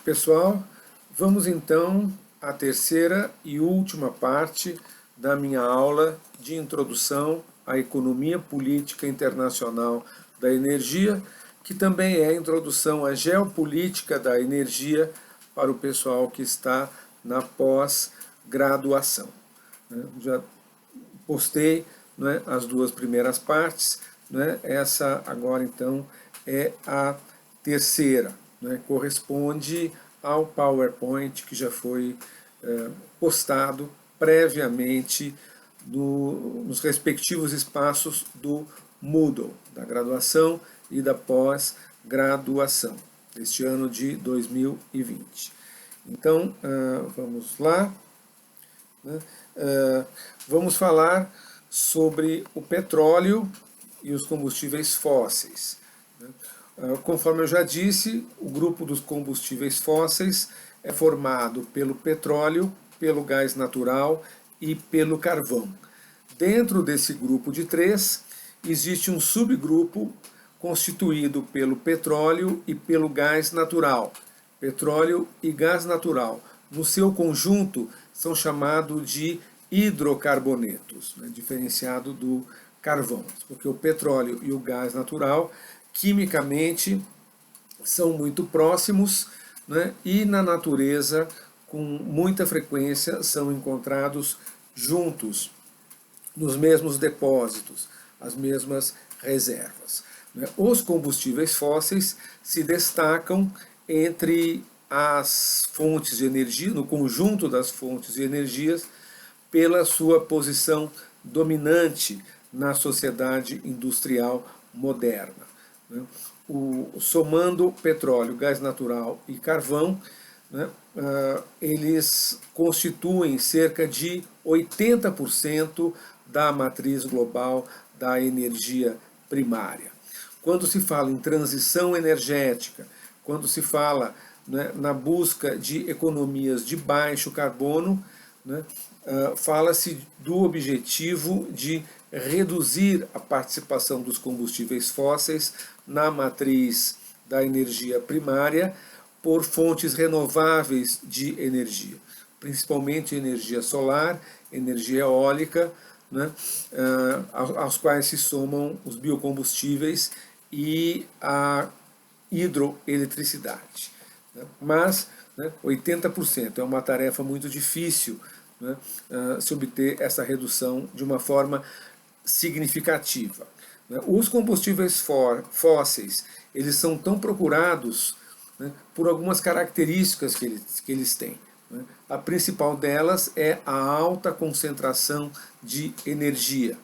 Pessoal, vamos então à terceira e última parte da minha aula de introdução à economia política internacional da energia, que também é a introdução à geopolítica da energia para o pessoal que está na pós-graduação. Já postei, as duas primeiras partes, essa agora então é a terceira, corresponde ao PowerPoint que já foi postado previamente nos respectivos espaços do Moodle, da graduação e da pós-graduação, deste ano de 2020. Então, vamos lá. Vamos falar sobre o petróleo e os combustíveis fósseis. Conforme eu já disse, o grupo dos combustíveis fósseis é formado pelo petróleo, pelo gás natural e pelo carvão. Dentro desse grupo de três, existe um subgrupo constituído pelo petróleo e pelo gás natural. Petróleo e gás natural, no seu conjunto, são chamados de hidrocarbonetos, diferenciado do carvão, porque o petróleo e o gás natural quimicamente são muito próximos, e na natureza, com muita frequência, são encontrados juntos, nos mesmos depósitos, as mesmas reservas. Os combustíveis fósseis se destacam entre as fontes de energia, no conjunto das fontes de energias, pela sua posição dominante na sociedade industrial moderna. Somando petróleo, gás natural e carvão, eles constituem cerca de 80% da matriz global da energia primária. Quando se fala em transição energética, quando se fala na busca de economias de baixo carbono, fala-se do objetivo de reduzir a participação dos combustíveis fósseis na matriz da energia primária por fontes renováveis de energia, principalmente energia solar, energia eólica, aos quais se somam os biocombustíveis e a hidroeletricidade. Mas 80% é uma tarefa muito difícil, se obter essa redução de uma forma significativa. Os combustíveis fósseis, eles são tão procurados por algumas características que eles têm. A principal delas é a alta concentração de energia.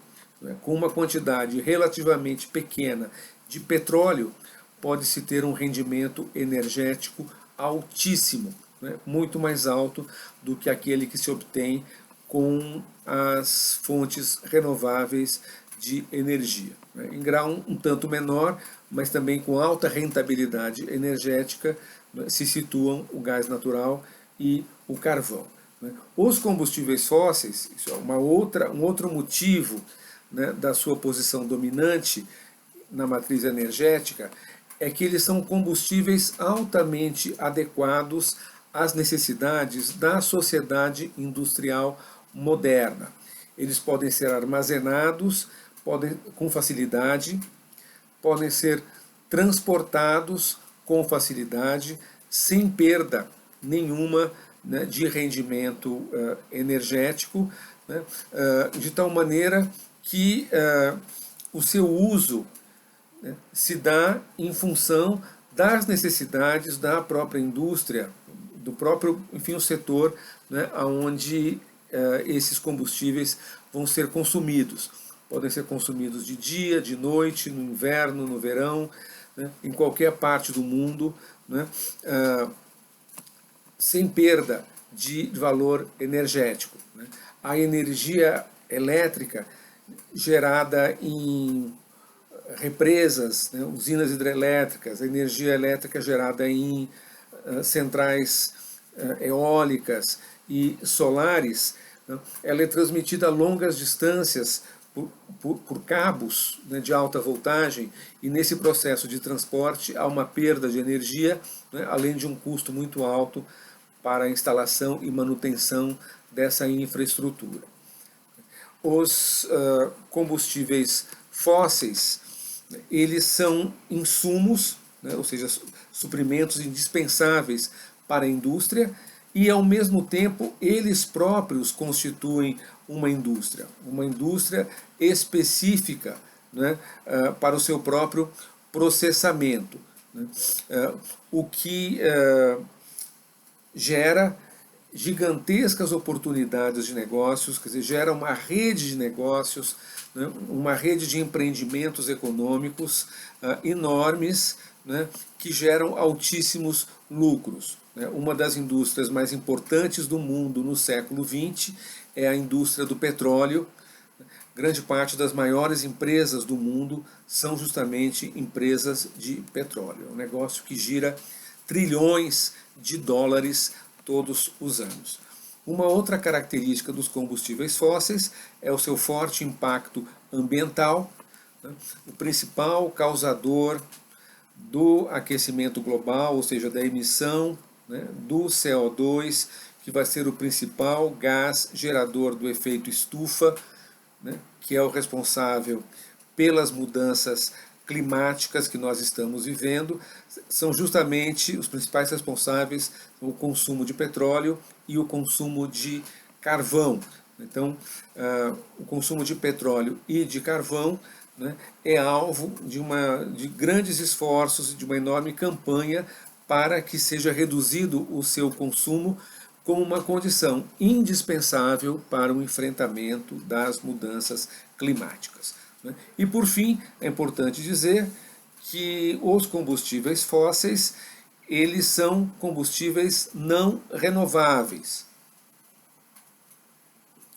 Com uma quantidade relativamente pequena de petróleo, pode-se ter um rendimento energético altíssimo, muito mais alto do que aquele que se obtém com as fontes renováveis de energia. Em grau um tanto menor, mas também com alta rentabilidade energética, se situam o gás natural e o carvão. Os combustíveis fósseis, isso é um outro motivo da sua posição dominante na matriz energética, é que eles são combustíveis altamente adequados às necessidades da sociedade industrial moderna. Eles podem ser armazenados com facilidade, podem ser transportados com facilidade, sem perda nenhuma de rendimento energético, de tal maneira que o seu uso se dá em função das necessidades da própria indústria, do próprio, o setor onde esses combustíveis vão ser consumidos. Podem ser consumidos de dia, de noite, no inverno, no verão, em qualquer parte do mundo, sem perda de valor energético. A energia elétrica gerada em represas, usinas hidrelétricas, a energia elétrica gerada em centrais eólicas e solares, ela é transmitida a longas distâncias por cabos, né, de alta voltagem, e nesse processo de transporte há uma perda de energia, né, além de um custo muito alto para a instalação e manutenção dessa infraestrutura. Os combustíveis fósseis, eles são insumos, né, ou seja, suprimentos indispensáveis para a indústria, e ao mesmo tempo eles próprios constituem uma indústria específica, né, para o seu próprio processamento, né, o que gera gigantescas oportunidades de negócios, quer dizer, gera uma rede de negócios, né, uma rede de empreendimentos econômicos enormes, né, que geram altíssimos lucros. Né. Uma das indústrias mais importantes do mundo no século XX é a indústria do petróleo. Grande parte das maiores empresas do mundo são justamente empresas de petróleo. É um negócio que gira trilhões de dólares todos os anos. Uma outra característica dos combustíveis fósseis é o seu forte impacto ambiental, né? O principal causador do aquecimento global, ou seja, da emissão, né, do CO2, que vai ser o principal gás gerador do efeito estufa, né, que é o responsável pelas mudanças climáticas que nós estamos vivendo, são justamente os principais responsáveis o consumo de petróleo e o consumo de carvão. Então, o consumo de petróleo e de carvão, né, é alvo de grandes esforços, de uma enorme campanha para que seja reduzido o seu consumo como uma condição indispensável para o enfrentamento das mudanças climáticas. E, por fim, é importante dizer que os combustíveis fósseis, eles são combustíveis não renováveis,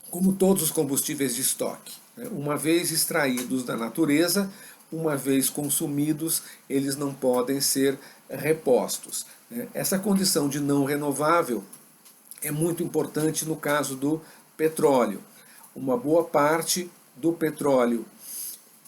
como todos os combustíveis de estoque. Uma vez extraídos da natureza, uma vez consumidos, eles não podem ser repostos. Essa condição de não renovável é muito importante no caso do petróleo. Uma boa parte do petróleo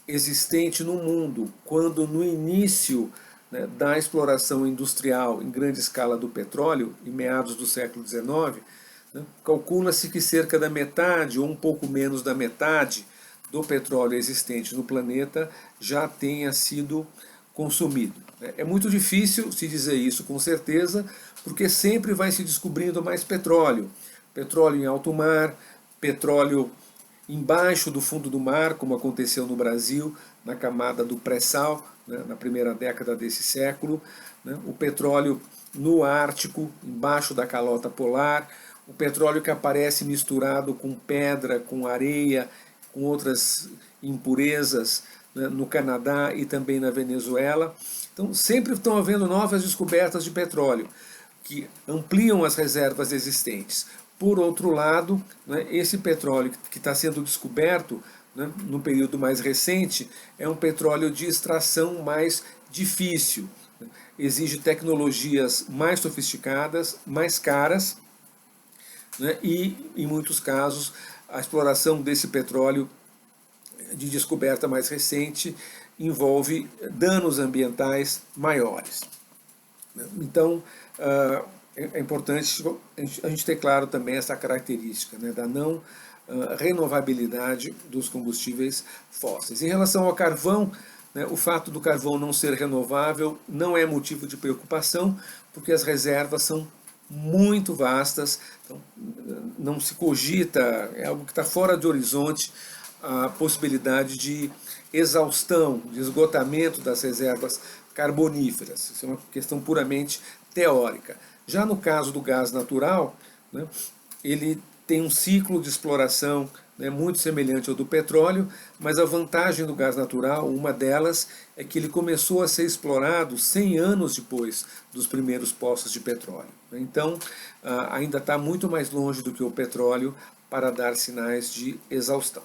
existente no mundo, quando no início, né, da exploração industrial em grande escala do petróleo, em meados do século XIX, né, calcula-se que cerca da metade ou um pouco menos da metade do petróleo existente no planeta já tenha sido consumido. É muito difícil se dizer isso com certeza, porque sempre vai se descobrindo mais petróleo. Petróleo em alto mar, petróleo embaixo do fundo do mar, como aconteceu no Brasil, na camada do pré-sal, né, na primeira década desse século, né, o petróleo no Ártico, embaixo da calota polar, o petróleo que aparece misturado com pedra, com areia, com outras impurezas, né, no Canadá e também na Venezuela. Então, sempre estão havendo novas descobertas de petróleo, que ampliam as reservas existentes. Por outro lado, né, esse petróleo que está sendo descoberto, né, no período mais recente, é um petróleo de extração mais difícil. Né, exige tecnologias mais sofisticadas, mais caras, né, e, em muitos casos, a exploração desse petróleo de descoberta mais recente envolve danos ambientais maiores. Então, é importante a gente ter claro também essa característica, né, da não renovabilidade dos combustíveis fósseis. Em relação ao carvão, né, o fato do carvão não ser renovável não é motivo de preocupação, porque as reservas são muito vastas, então não se cogita, é algo que está fora de horizonte, a possibilidade de exaustão, de esgotamento das reservas carboníferas. Isso é uma questão puramente teórica. Já no caso do gás natural, né, ele tem um ciclo de exploração, né, muito semelhante ao do petróleo, mas a vantagem do gás natural, uma delas, é que ele começou a ser explorado 100 anos depois dos primeiros poços de petróleo. Então, ainda está muito mais longe do que o petróleo para dar sinais de exaustão.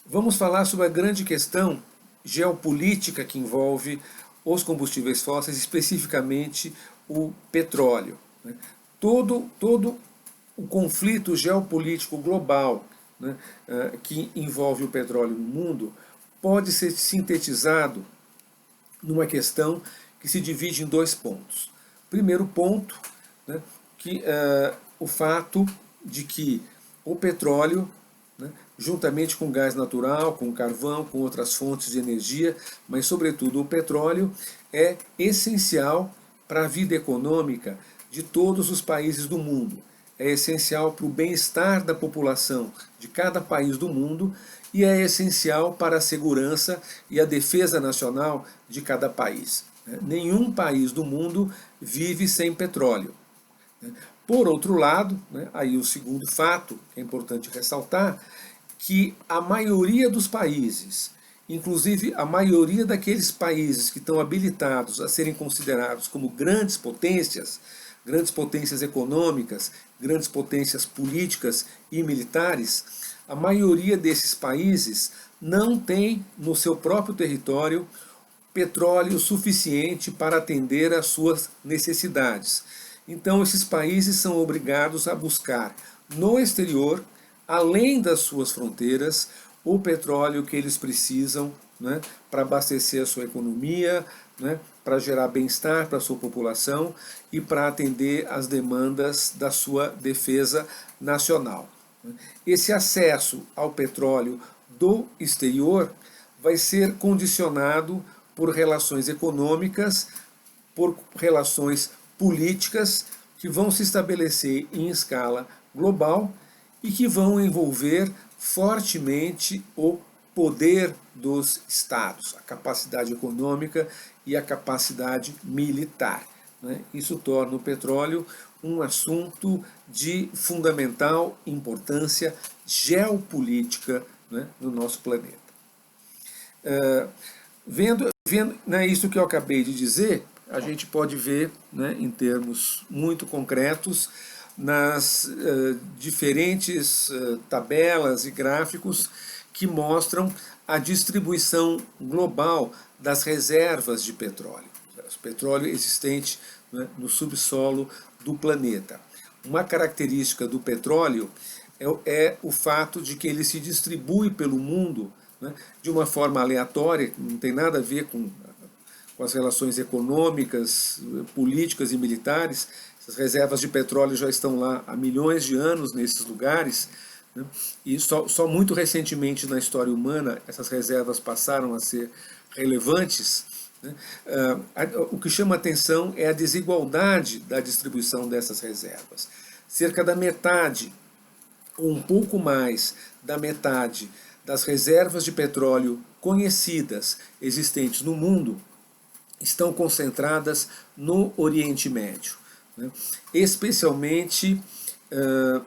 Vamos falar sobre a grande questão geopolítica que envolve os combustíveis fósseis, especificamente o petróleo. Todo o conflito geopolítico global, né, que envolve o petróleo no mundo pode ser sintetizado numa questão que se divide em dois pontos. Primeiro ponto, né, que o fato de que o petróleo, né, juntamente com o gás natural, com o carvão, com outras fontes de energia, mas sobretudo o petróleo, é essencial para a vida econômica de todos os países do mundo. É essencial para o bem-estar da população de cada país do mundo e é essencial para a segurança e a defesa nacional de cada país. Nenhum país do mundo vive sem petróleo. Por outro lado, aí o segundo fato que é importante ressaltar, que a maioria dos países, inclusive a maioria daqueles países que estão habilitados a serem considerados como grandes potências econômicas, grandes potências políticas e militares, a maioria desses países não tem no seu próprio território petróleo suficiente para atender às suas necessidades. Então, esses países são obrigados a buscar no exterior, além das suas fronteiras, o petróleo que eles precisam, né, para abastecer a sua economia, né, para gerar bem-estar para a sua população e para atender às demandas da sua defesa nacional. Esse acesso ao petróleo do exterior vai ser condicionado por relações econômicas, por relações políticas que vão se estabelecer em escala global e que vão envolver fortemente o poder dos estados, a capacidade econômica e a capacidade militar. Isso torna o petróleo um assunto de fundamental importância geopolítica, no nosso planeta. Vendo isso que eu acabei de dizer, a gente pode ver, em termos muito concretos, nas diferentes tabelas e gráficos que mostram a distribuição global das reservas de petróleo. O petróleo existente, no subsolo do planeta. Uma característica do petróleo é o fato de que ele se distribui pelo mundo, de uma forma aleatória, que não tem nada a ver com as relações econômicas, políticas e militares. Essas reservas de petróleo já estão lá há milhões de anos nesses lugares, e só muito recentemente na história humana essas reservas passaram a ser relevantes. O que chama atenção é a desigualdade da distribuição dessas reservas. Cerca da metade, ou um pouco mais da metade, das reservas de petróleo conhecidas existentes no mundo estão concentradas no Oriente Médio, especialmente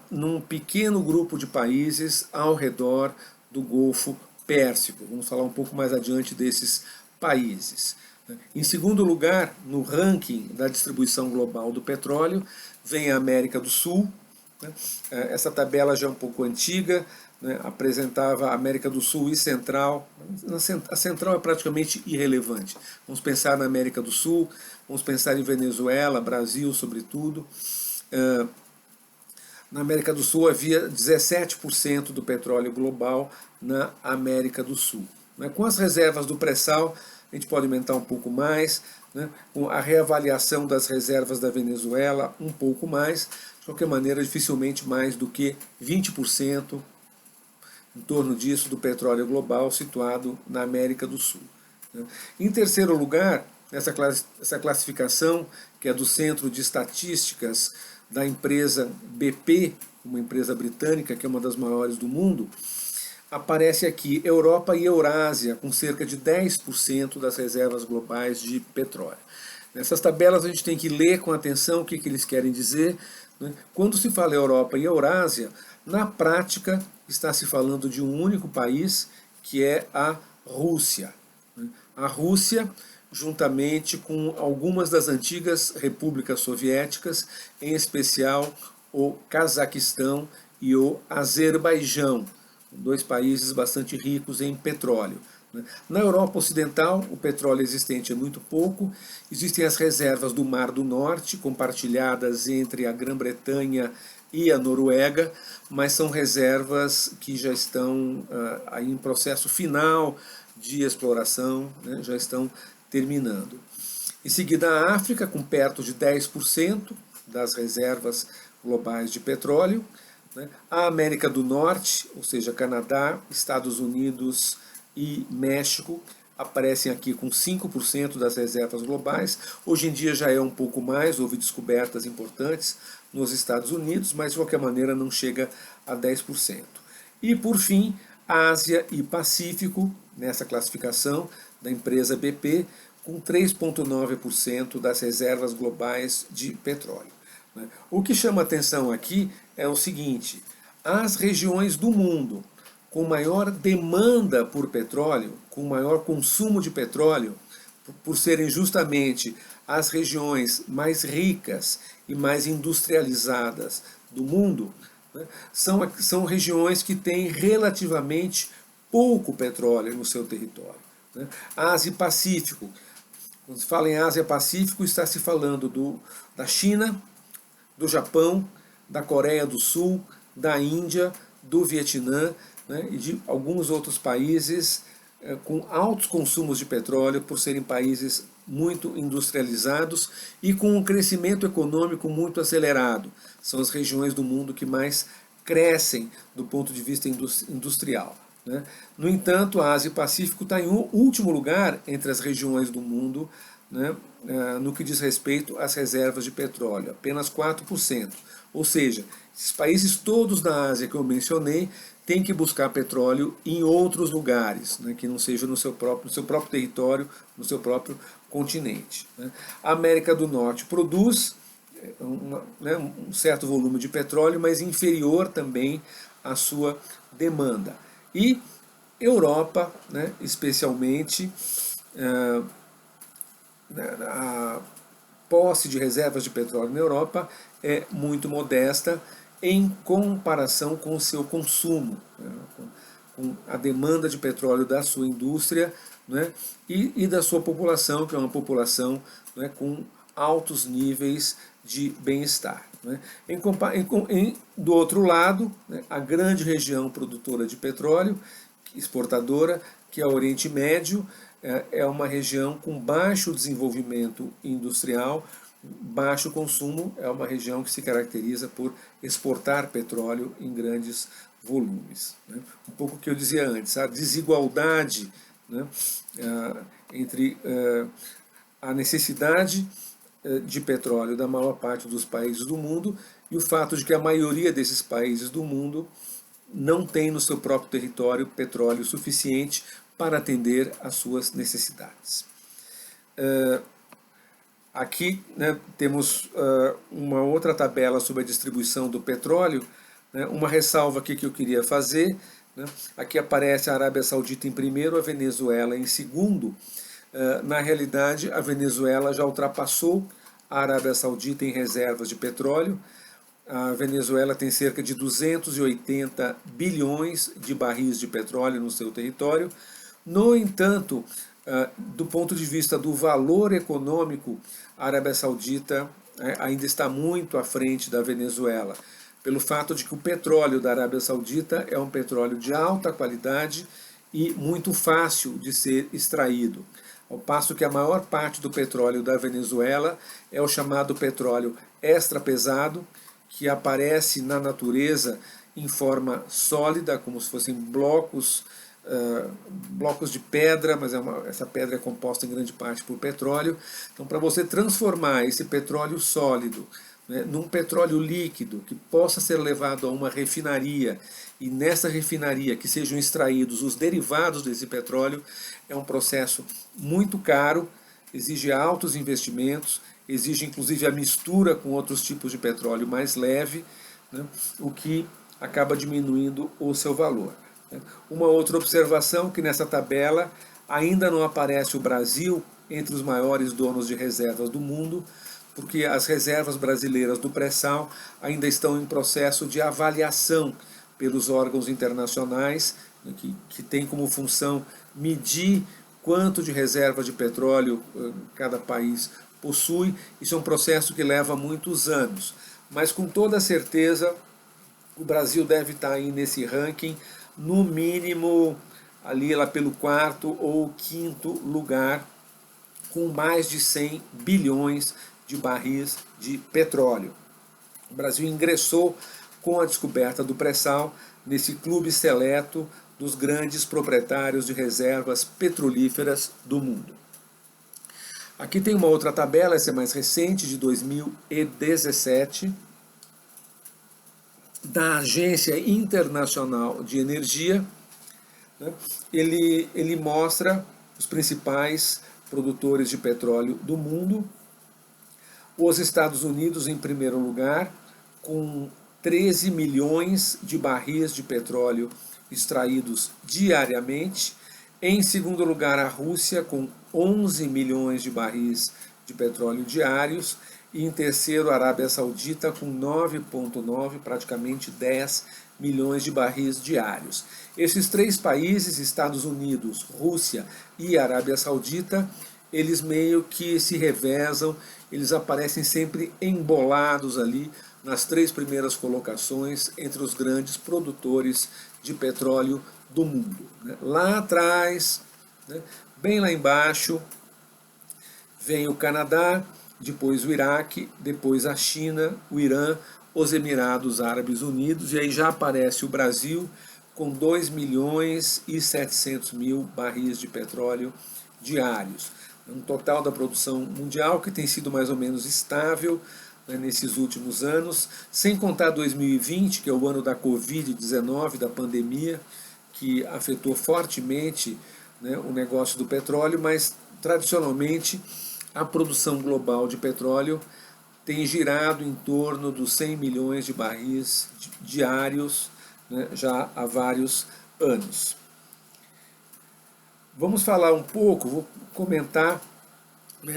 num pequeno grupo de países ao redor do Golfo Pérsico. Vamos falar um pouco mais adiante desses países. Em segundo lugar, no ranking da distribuição global do petróleo, vem a América do Sul. Essa tabela já é um pouco antiga, apresentava a América do Sul e Central. A Central é praticamente irrelevante. Vamos pensar na América do Sul, vamos pensar em Venezuela, Brasil, sobretudo. Na América do Sul havia 17% do petróleo global na América do Sul. Com as reservas do pré-sal, a gente pode aumentar um pouco mais, com a reavaliação das reservas da Venezuela, um pouco mais, de qualquer maneira, dificilmente mais do que 20%, em torno disso, do petróleo global situado na América do Sul. Em terceiro lugar, essa classificação, que é do Centro de Estatísticas da empresa BP, uma empresa britânica que é uma das maiores do mundo, aparece aqui Europa e Eurásia, com cerca de 10% das reservas globais de petróleo. Nessas tabelas a gente tem que ler com atenção o que eles querem dizer. Quando se fala Europa e Eurásia, na prática está se falando de um único país, que é a Rússia. A Rússia, juntamente com algumas das antigas repúblicas soviéticas, em especial o Cazaquistão e o Azerbaijão, dois países bastante ricos em petróleo. Na Europa Ocidental, o petróleo existente é muito pouco. Existem as reservas do Mar do Norte, compartilhadas entre a Grã-Bretanha e a Noruega, mas são reservas que já estão aí em processo final de exploração, né, já estão terminando. Em seguida, a África, com perto de 10% das reservas globais de petróleo. Né? A América do Norte, ou seja, Canadá, Estados Unidos e México, aparecem aqui com 5% das reservas globais. Hoje em dia já é um pouco mais, houve descobertas importantes nos Estados Unidos, mas de qualquer maneira não chega a 10%. E por fim, Ásia e Pacífico, nessa classificação da empresa BP, com 3,9% das reservas globais de petróleo. O que chama atenção aqui é o seguinte: as regiões do mundo com maior demanda por petróleo, com maior consumo de petróleo, por serem justamente as regiões mais ricas e mais industrializadas do mundo, né, são regiões que têm relativamente pouco petróleo no seu território. Né? Ásia e Pacífico. Quando se fala em Ásia e Pacífico, está se falando da China, do Japão, da Coreia do Sul, da Índia, do Vietnã, né, e de alguns outros países com altos consumos de petróleo, por serem países muito industrializados e com um crescimento econômico muito acelerado. São as regiões do mundo que mais crescem do ponto de vista industrial. Né? No entanto, a Ásia e Pacífico está em último lugar entre as regiões do mundo, né, no que diz respeito às reservas de petróleo, apenas 4%. Ou seja, esses países todos da Ásia que eu mencionei têm que buscar petróleo em outros lugares, né, que não seja no seu próprio território, no seu próprio continente. Né. A América do Norte produz um certo volume de petróleo, mas inferior também à sua demanda. E Europa, né, especialmente, a posse de reservas de petróleo na Europa é muito modesta em comparação com o seu consumo, né, com a demanda de petróleo da sua indústria, né, e da sua população, que é uma população, né, com altos níveis de bem-estar. Né. Do outro lado, né, a grande região produtora de petróleo, exportadora, que é o Oriente Médio, é uma região com baixo desenvolvimento industrial, baixo consumo, é uma região que se caracteriza por exportar petróleo em grandes volumes. Né. Um pouco o que eu dizia antes, a desigualdade, né, entre a necessidade de petróleo da maior parte dos países do mundo e o fato de que a maioria desses países do mundo não tem no seu próprio território petróleo suficiente para atender às suas necessidades. Aqui, né, temos uma outra tabela sobre a distribuição do petróleo, né, uma ressalva aqui que eu queria fazer. Né, aqui aparece a Arábia Saudita em primeiro, a Venezuela em segundo. Na realidade, a Venezuela já ultrapassou a Arábia Saudita em reservas de petróleo. A Venezuela tem cerca de 280 bilhões de barris de petróleo no seu território. No entanto, do ponto de vista do valor econômico, a Arábia Saudita ainda está muito à frente da Venezuela, pelo fato de que o petróleo da Arábia Saudita é um petróleo de alta qualidade e muito fácil de ser extraído, ao passo que a maior parte do petróleo da Venezuela é o chamado petróleo extra pesado, que aparece na natureza em forma sólida, como se fossem blocos de pedra, mas essa pedra é composta em grande parte por petróleo. Então, para você transformar esse petróleo sólido, né, num petróleo líquido que possa ser levado a uma refinaria, e nessa refinaria que sejam extraídos os derivados desse petróleo, é um processo muito caro, exige altos investimentos, exige inclusive a mistura com outros tipos de petróleo mais leve, né, o que acaba diminuindo o seu valor. Uma outra observação, que nessa tabela ainda não aparece o Brasil entre os maiores donos de reservas do mundo, porque as reservas brasileiras do pré-sal ainda estão em processo de avaliação pelos órgãos internacionais, que tem como função medir quanto de reserva de petróleo cada país possui. Isso é um processo que leva muitos anos. mas com toda certeza o Brasil deve estar aí nesse ranking, no mínimo ali lá pelo quarto ou quinto lugar, com mais de 100 bilhões de barris de petróleo. O Brasil ingressou com a descoberta do pré-sal nesse clube seleto dos grandes proprietários de reservas petrolíferas do mundo. Aqui tem uma outra tabela, essa é mais recente, de 2017, da Agência Internacional de Energia. Ele mostra os principais produtores de petróleo do mundo. Os Estados Unidos em primeiro lugar, com 13 milhões de barris de petróleo extraídos diariamente. Em segundo lugar, a Rússia, com 11 milhões de barris de petróleo diários. E em terceiro, a Arábia Saudita, com 9,9, praticamente 10 milhões de barris diários. Esses três países, Estados Unidos, Rússia e Arábia Saudita, eles meio que se revezam, eles aparecem sempre embolados ali nas três primeiras colocações entre os grandes produtores de petróleo do mundo. Lá atrás, bem lá embaixo, vem o Canadá, depois o Iraque, depois a China, o Irã, os Emirados Árabes Unidos, e aí já aparece o Brasil com 2 milhões e 700 mil barris de petróleo diários. Um total da produção mundial que tem sido mais ou menos estável nesses últimos anos, sem contar 2020, que é o ano da Covid-19, da pandemia, que afetou fortemente o negócio do petróleo, mas tradicionalmente a produção global de petróleo tem girado em torno dos 100 milhões de barris diários já há vários anos. Vamos falar um pouco, vou comentar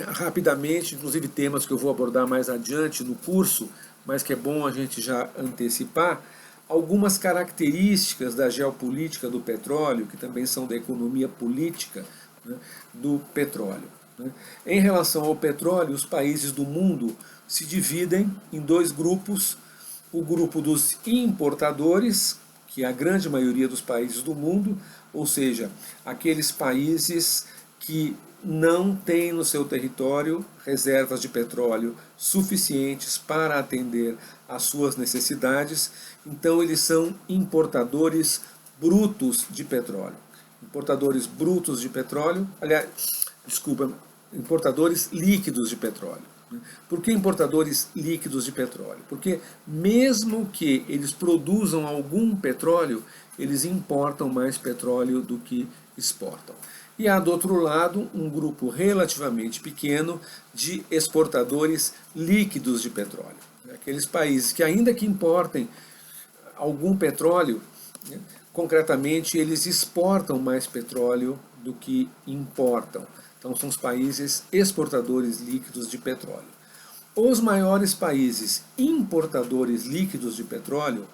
rapidamente, inclusive temas que eu vou abordar mais adiante no curso, mas que é bom a gente já antecipar, algumas características da geopolítica do petróleo, que também são da economia política do petróleo. Em relação ao petróleo, os países do mundo se dividem em dois grupos: o grupo dos importadores, que é a grande maioria dos países do mundo, ou seja, aqueles países que não têm no seu território reservas de petróleo suficientes para atender às suas necessidades, então eles são importadores brutos de petróleo. Importadores brutos de petróleo, aliás, desculpa, importadores líquidos de petróleo. Por que importadores líquidos de petróleo? Porque mesmo que eles produzam algum petróleo, eles importam mais petróleo do que exportam. E há, do outro lado, um grupo relativamente pequeno de exportadores líquidos de petróleo. Aqueles países que, ainda que importem algum petróleo, concretamente, eles exportam mais petróleo do que importam. Então, são os países exportadores líquidos de petróleo. Os maiores países importadores líquidos de petróleo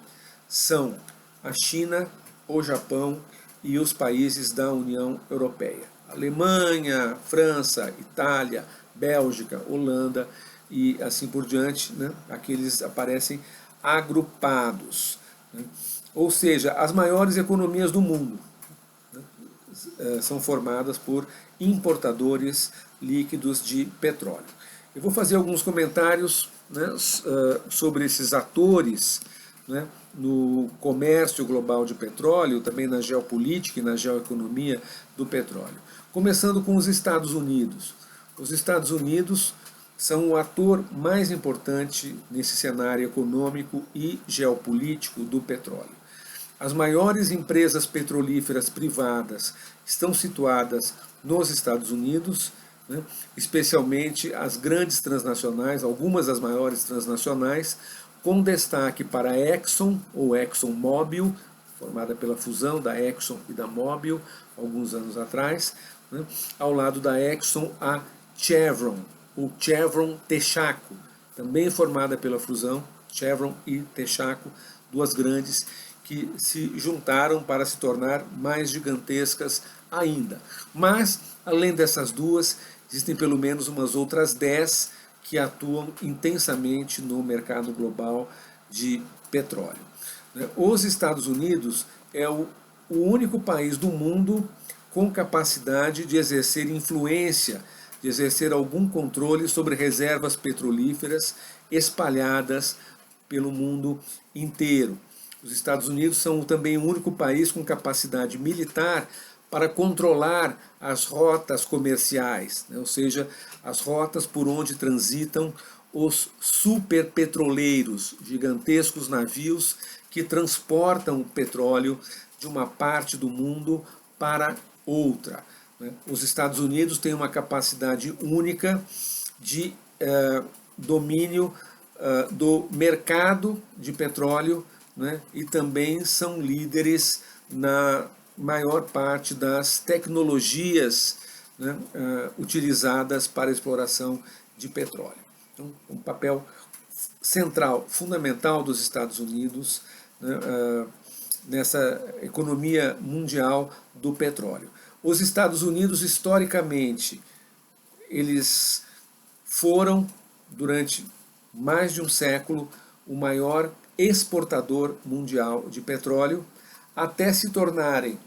são a China, o Japão e os países da União Europeia. Alemanha, França, Itália, Bélgica, Holanda e assim por diante, aqueles aparecem agrupados. Ou seja, as maiores economias do mundo são formadas por importadores líquidos de petróleo. Eu vou fazer alguns comentários sobre esses atores no comércio global de petróleo, também na geopolítica e na geoeconomia do petróleo. Começando com os Estados Unidos. Os Estados Unidos são o ator mais importante nesse cenário econômico e geopolítico do petróleo. As maiores empresas petrolíferas privadas estão situadas nos Estados Unidos, especialmente as grandes transnacionais, algumas das maiores transnacionais, com destaque para a Exxon ou ExxonMobil, formada pela fusão da Exxon e da Mobil alguns anos atrás. Ao lado da Exxon, a Chevron, ou Chevron Texaco, também formada pela fusão Chevron e Texaco, duas grandes que se juntaram para se tornar mais gigantescas ainda. Mas, além dessas duas, existem pelo menos umas outras 10 que atuam intensamente no mercado global de petróleo. Os Estados Unidos é o único país do mundo com capacidade de exercer influência, de exercer algum controle sobre reservas petrolíferas espalhadas pelo mundo inteiro. Os Estados Unidos são também o único país com capacidade militar para controlar as rotas comerciais, ou seja, as rotas por onde transitam os superpetroleiros, gigantescos navios que transportam o petróleo de uma parte do mundo para outra. Os Estados Unidos têm uma capacidade única de domínio do mercado de petróleo, e também são líderes na maior parte das tecnologias utilizadas para a exploração de petróleo. Então, um papel central, fundamental dos Estados Unidos nessa economia mundial do petróleo. Os Estados Unidos, historicamente, eles foram, durante mais de um século, o maior exportador mundial de petróleo, até se tornarem,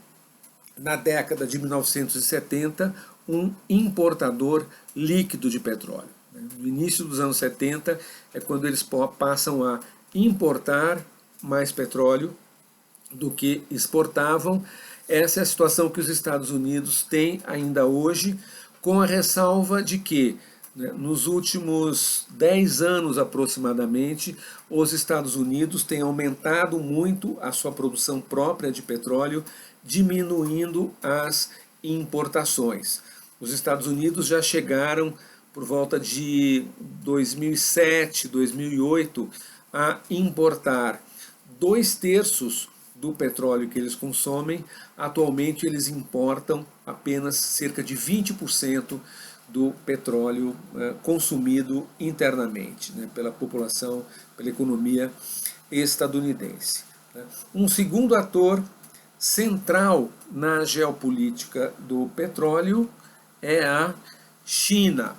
na década de 1970, um importador líquido de petróleo. No início dos anos 70 é quando eles passam a importar mais petróleo do que exportavam. Essa é a situação que os Estados Unidos têm ainda hoje, com a ressalva de que, nos últimos 10 anos aproximadamente, os Estados Unidos têm aumentado muito a sua produção própria de petróleo, diminuindo as importações. Os Estados Unidos já chegaram, por volta de 2007, 2008, a importar 2/3 do petróleo que eles consomem. Atualmente eles importam apenas cerca de 20% do petróleo consumido internamente pela população, pela economia estadunidense. Um segundo ator central na geopolítica do petróleo é a China.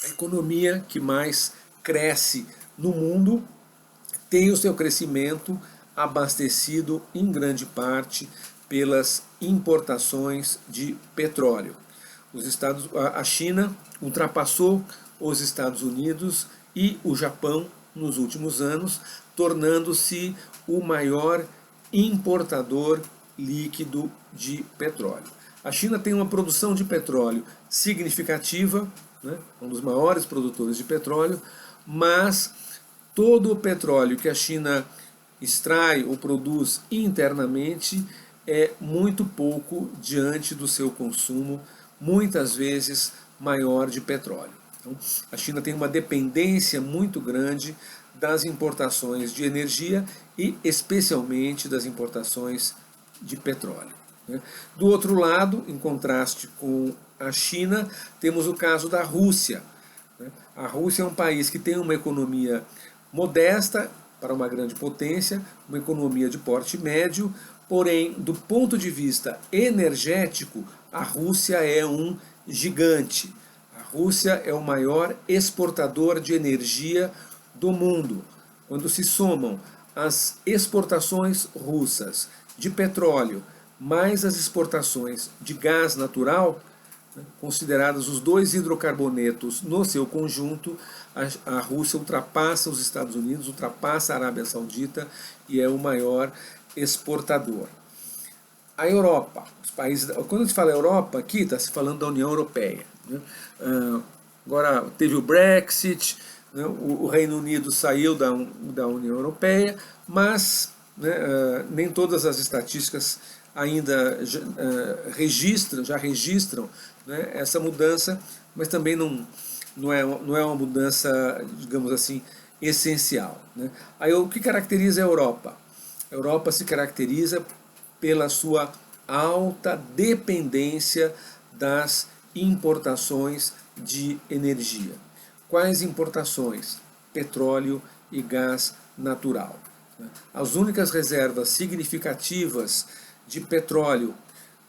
A economia que mais cresce no mundo tem o seu crescimento abastecido em grande parte pelas importações de petróleo. A China ultrapassou os Estados Unidos e o Japão nos últimos anos, tornando-se o maior importador líquido de petróleo. A China tem uma produção de petróleo significativa, um dos maiores produtores de petróleo, mas todo o petróleo que a China extrai ou produz internamente é muito pouco diante do seu consumo, muitas vezes maior, de petróleo. Então, a China tem uma dependência muito grande das importações de energia e especialmente das importações de petróleo. Do outro lado, em contraste com a China, temos o caso da Rússia. A Rússia é um país que tem uma economia modesta para uma grande potência, uma economia de porte médio, porém, do ponto de vista energético, a Rússia é um gigante. A Rússia é o maior exportador de energia do mundo. Quando se somam as exportações russas de petróleo mais as exportações de gás natural, considerados os dois hidrocarbonetos no seu conjunto, a Rússia ultrapassa os Estados Unidos, ultrapassa a Arábia Saudita e é o maior exportador. A Europa, os países, quando se fala Europa, aqui está se falando da União Europeia. Agora teve o Brexit, o Reino Unido saiu da União Europeia, mas nem todas as estatísticas ainda já registram essa mudança, mas também não é uma mudança, digamos assim, essencial. Aí, o que caracteriza a Europa? A Europa se caracteriza pela sua alta dependência das importações de energia. Quais importações? Petróleo e gás natural. As únicas reservas significativas de petróleo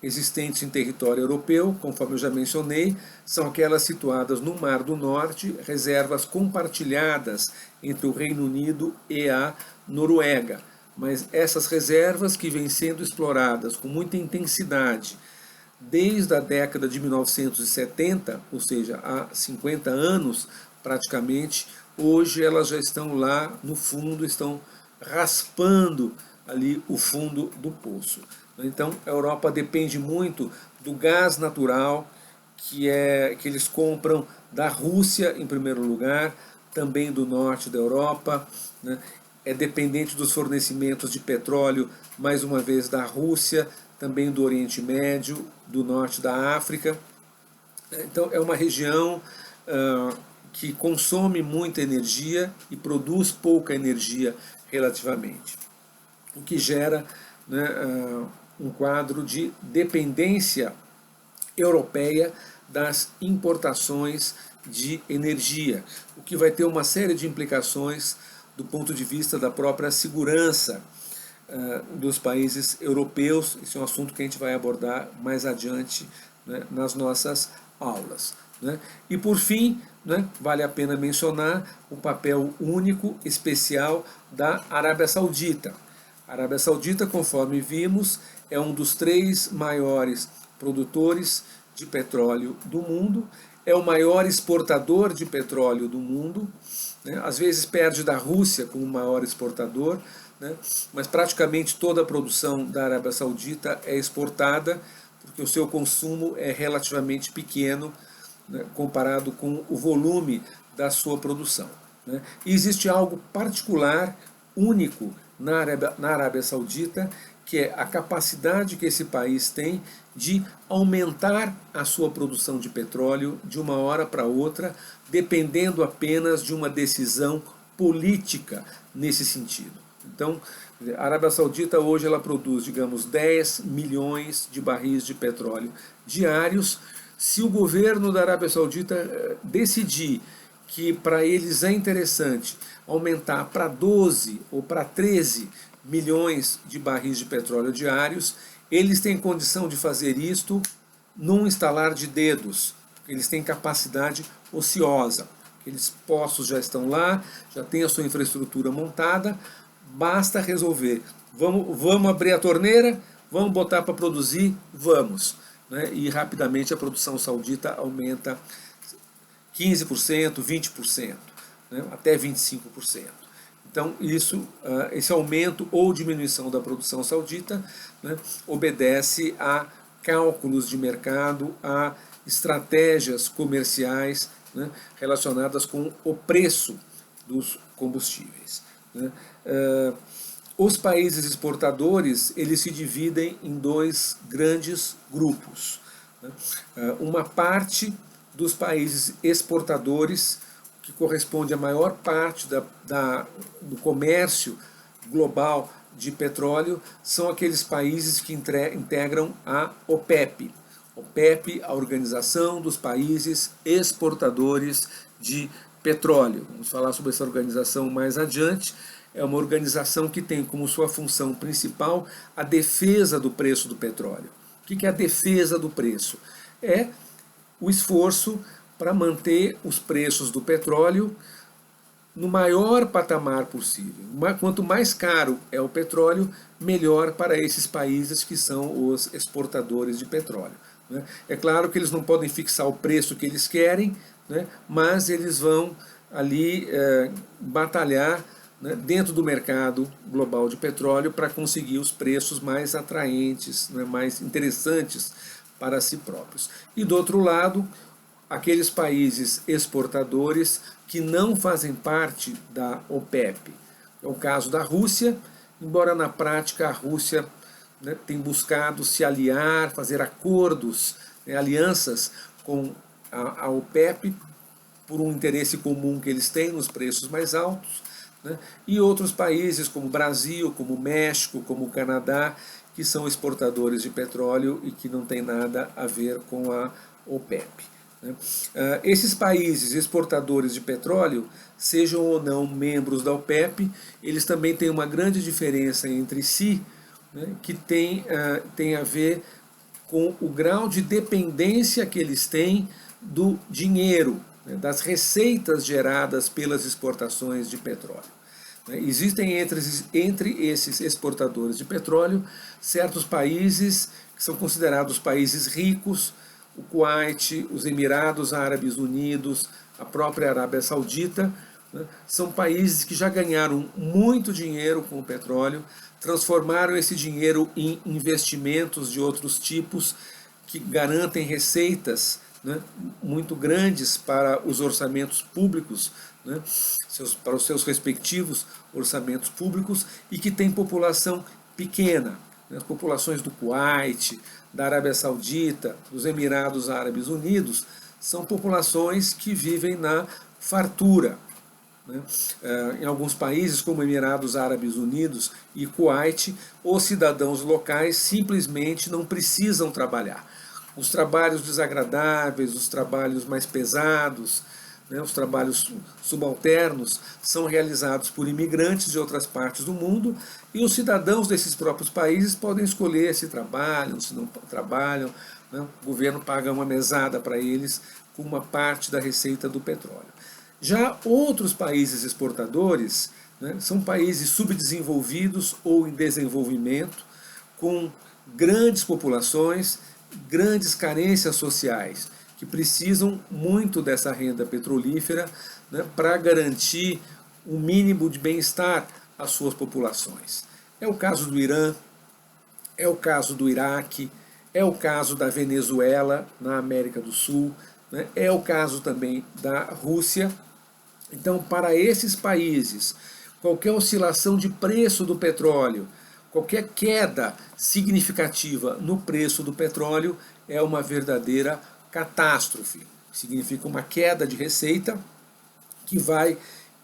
existentes em território europeu, conforme eu já mencionei, são aquelas situadas no Mar do Norte, reservas compartilhadas entre o Reino Unido e a Noruega. Mas essas reservas que vêm sendo exploradas com muita intensidade desde a década de 1970, ou seja, há 50 anos praticamente, hoje elas já estão lá no fundo, estão raspando ali o fundo do poço. Então a Europa depende muito do gás natural que eles compram da Rússia em primeiro lugar, também do norte da Europa, né? É dependente dos fornecimentos de petróleo, mais uma vez da Rússia, também do Oriente Médio, do norte da África. Então é uma região que consome muita energia e produz pouca energia relativamente, o que gera, né, um quadro de dependência europeia das importações de energia, o que vai ter uma série de implicações do ponto de vista da própria segurança dos países europeus. Esse é um assunto que a gente vai abordar mais adiante, né, nas nossas aulas. Né? E por fim, né, vale a pena mencionar o papel único, especial da Arábia Saudita. A Arábia Saudita, conforme vimos, é um dos 3 maiores produtores de petróleo do mundo, é o maior exportador de petróleo do mundo, né? Às vezes perde da Rússia como maior exportador, né? Mas praticamente toda a produção da Arábia Saudita é exportada, porque o seu consumo é relativamente pequeno, né, comparado com o volume da sua produção. Né? E existe algo particular, único na Arábia Saudita, que é a capacidade que esse país tem de aumentar a sua produção de petróleo de uma hora para outra, dependendo apenas de uma decisão política nesse sentido. Então, a Arábia Saudita hoje ela produz, digamos, 10 milhões de barris de petróleo diários. Se o governo da Arábia Saudita decidir que para eles é interessante aumentar para 12 ou para 13 milhões de barris de petróleo diários, eles têm condição de fazer isto num estalar de dedos. Eles têm capacidade ociosa. Aqueles poços já estão lá, já tem a sua infraestrutura montada, basta resolver. Vamos abrir a torneira, vamos botar para produzir, vamos. Né? E rapidamente a produção saudita aumenta 15%, 20%, né? Até 25%. Então, esse aumento ou diminuição da produção saudita, né, obedece a cálculos de mercado, a estratégias comerciais, né, relacionadas com o preço dos combustíveis. Né. Os países exportadores eles se dividem em 2 grandes grupos. Né. Uma parte dos países exportadores, que corresponde à maior parte do comércio global de petróleo, são aqueles países que integram a OPEP. OPEP, a Organização dos Países Exportadores de Petróleo. Vamos falar sobre essa organização mais adiante. É uma organização que tem como sua função principal a defesa do preço do petróleo. O que é a defesa do preço? É o esforço para manter os preços do petróleo no maior patamar possível. Quanto mais caro é o petróleo, melhor para esses países que são os exportadores de petróleo. Né? É claro que eles não podem fixar o preço que eles querem, né? Mas eles vão ali batalhar, né, dentro do mercado global de petróleo para conseguir os preços mais atraentes, né, mais interessantes para si próprios. E do outro lado, aqueles países exportadores que não fazem parte da OPEP. É o caso da Rússia, embora na prática a Rússia, né, tem buscado se aliar, fazer acordos, né, alianças com a OPEP por um interesse comum que eles têm nos preços mais altos, né, e outros países como o Brasil, como o México, como o Canadá, que são exportadores de petróleo e que não tem nada a ver com a OPEP. Esses países exportadores de petróleo, sejam ou não membros da OPEP, eles também têm uma grande diferença entre si, né, que tem a ver com o grau de dependência que eles têm do dinheiro, né, das receitas geradas pelas exportações de petróleo. Existem entre esses exportadores de petróleo certos países que são considerados países ricos, o Kuwait, os Emirados Árabes Unidos, a própria Arábia Saudita, né, são países que já ganharam muito dinheiro com o petróleo, transformaram esse dinheiro em investimentos de outros tipos que garantem receitas, né, muito grandes para os orçamentos públicos, né, para os seus respectivos orçamentos públicos, e que tem população pequena. Né, as populações do Kuwait, da Arábia Saudita, dos Emirados Árabes Unidos, são populações que vivem na fartura. Né? Em alguns países, como Emirados Árabes Unidos e Kuwait, os cidadãos locais simplesmente não precisam trabalhar. Os trabalhos desagradáveis, os trabalhos mais pesados, né, os trabalhos subalternos são realizados por imigrantes de outras partes do mundo, e os cidadãos desses próprios países podem escolher se trabalham, se não trabalham, né? O governo paga uma mesada para eles com uma parte da receita do petróleo. Já outros países exportadores, né, são países subdesenvolvidos ou em desenvolvimento, com grandes populações, grandes carências sociais, que precisam muito dessa renda petrolífera, né, para garantir um mínimo de bem-estar às suas populações. É o caso do Irã, é o caso do Iraque, é o caso da Venezuela, na América do Sul, né, é o caso também da Rússia. Então, para esses países, qualquer oscilação de preço do petróleo, qualquer queda significativa no preço do petróleo é uma verdadeira catástrofe. Significa uma queda de receita que vai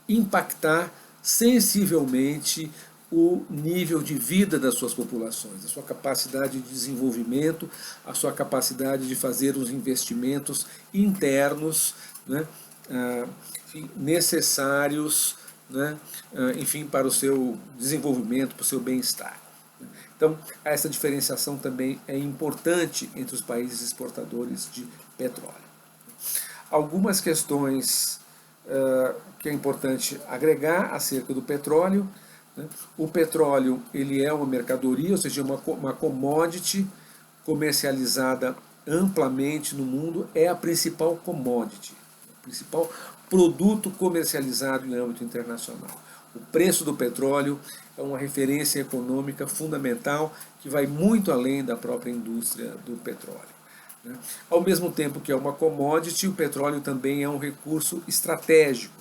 impactar sensivelmente o nível de vida das suas populações, a sua capacidade de desenvolvimento, a sua capacidade de fazer os investimentos internos, né, necessários, né, enfim, para o seu desenvolvimento, para o seu bem-estar. Então, essa diferenciação também é importante entre os países exportadores de petróleo. Algumas questões que é importante agregar acerca do petróleo. Né? O petróleo ele é uma mercadoria, ou seja, uma commodity comercializada amplamente no mundo, é a principal commodity, o principal produto comercializado em âmbito internacional. O preço do petróleo é uma referência econômica fundamental que vai muito além da própria indústria do petróleo. Né? Ao mesmo tempo que é uma commodity, o petróleo também é um recurso estratégico.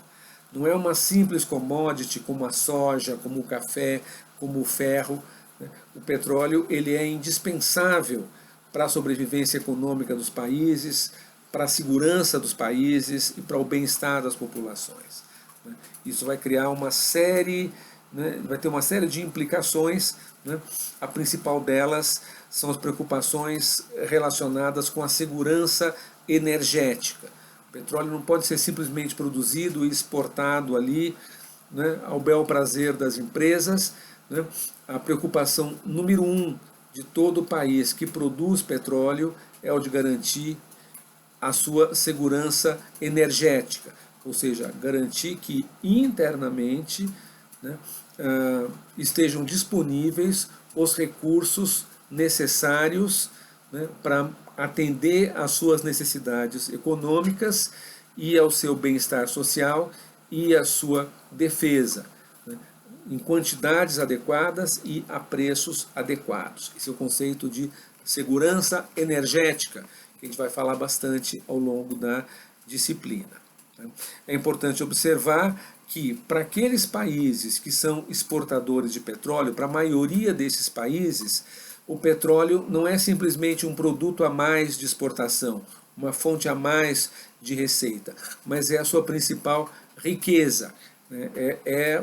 Não é uma simples commodity como a soja, como o café, como o ferro. Né? O petróleo ele é indispensável para a sobrevivência econômica dos países, para a segurança dos países e para o bem-estar das populações. Isso vai criar uma série, né, vai ter uma série de implicações. Né? A principal delas são as preocupações relacionadas com a segurança energética. O petróleo não pode ser simplesmente produzido e exportado ali, né, ao bel prazer das empresas. Né? A preocupação número 1 de todo o país que produz petróleo é o de garantir a sua segurança energética, ou seja, garantir que internamente, né, estejam disponíveis os recursos necessários, né, para atender às suas necessidades econômicas e ao seu bem-estar social e à sua defesa, né, em quantidades adequadas e a preços adequados. Esse é o conceito de segurança energética, que a gente vai falar bastante ao longo da disciplina. É importante observar que para aqueles países que são exportadores de petróleo, para a maioria desses países, o petróleo não é simplesmente um produto a mais de exportação, uma fonte a mais de receita, mas é a sua principal riqueza, né? É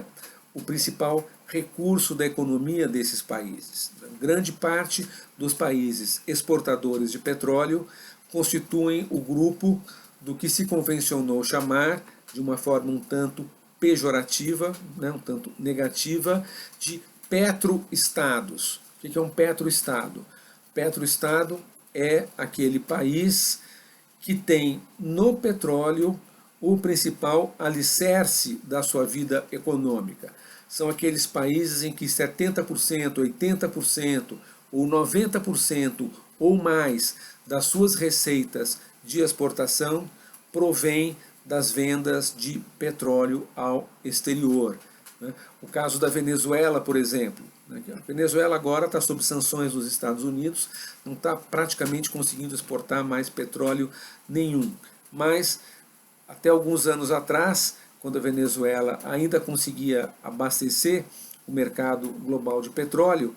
o principal recurso da economia desses países. Grande parte dos países exportadores de petróleo constituem o grupo do que se convencionou chamar, de uma forma um tanto pejorativa, né, um tanto negativa, de petroestados. O que é um petroestado? Petroestado é aquele país que tem no petróleo o principal alicerce da sua vida econômica. São aqueles países em que 70%, 80% ou 90% ou mais das suas receitas de exportação provém das vendas de petróleo ao exterior. O caso da Venezuela, por exemplo. A Venezuela agora está sob sanções dos Estados Unidos, não está praticamente conseguindo exportar mais petróleo nenhum. Mas, até alguns anos atrás, quando a Venezuela ainda conseguia abastecer o mercado global de petróleo,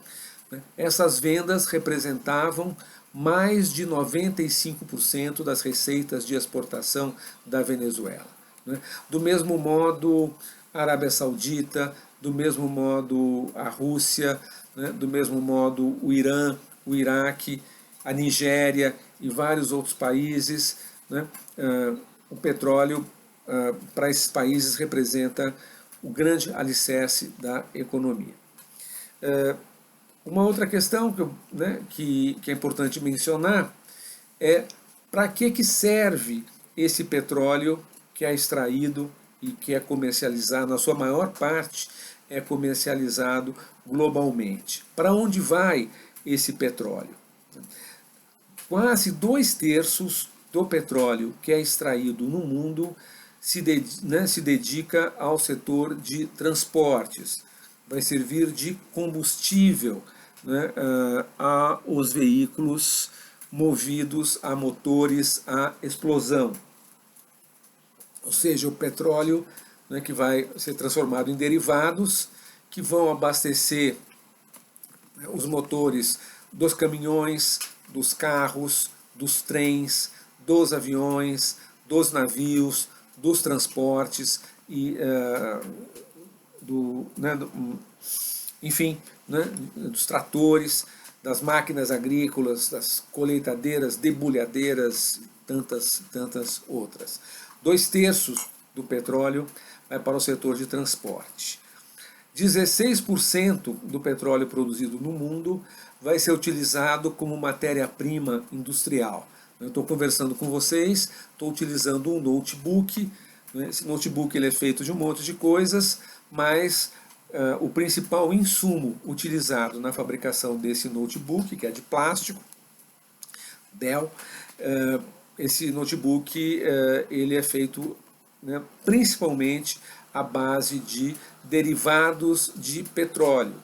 essas vendas representavam mais de 95% das receitas de exportação da Venezuela. Do mesmo modo, a Arábia Saudita, do mesmo modo a Rússia, do mesmo modo o Irã, o Iraque, a Nigéria e vários outros países. O petróleo para esses países representa o grande alicerce da economia. Uma outra questão que é importante mencionar é para que serve esse petróleo que é extraído e que é comercializado, na sua maior parte, é comercializado globalmente. Para onde vai esse petróleo? Quase 2/3 do petróleo que é extraído no mundo se dedica ao setor de transportes. Vai servir de combustível aos veículos movidos a motores a explosão. Ou seja, o petróleo que vai ser transformado em derivados que vão abastecer os motores dos caminhões, dos carros, dos trens, dos aviões, dos navios, dos transportes e enfim, dos tratores, das máquinas agrícolas, das colheitadeiras, debulhadeiras, tantas outras. 2/3 do petróleo vai para o setor de transporte. 16% do petróleo produzido no mundo vai ser utilizado como matéria-prima industrial. Eu estou conversando com vocês, estou utilizando um notebook. Esse notebook ele é feito de um monte de coisas, mas o principal insumo utilizado na fabricação desse notebook, que é de plástico, Dell, esse notebook ele é feito principalmente à base de derivados de petróleo.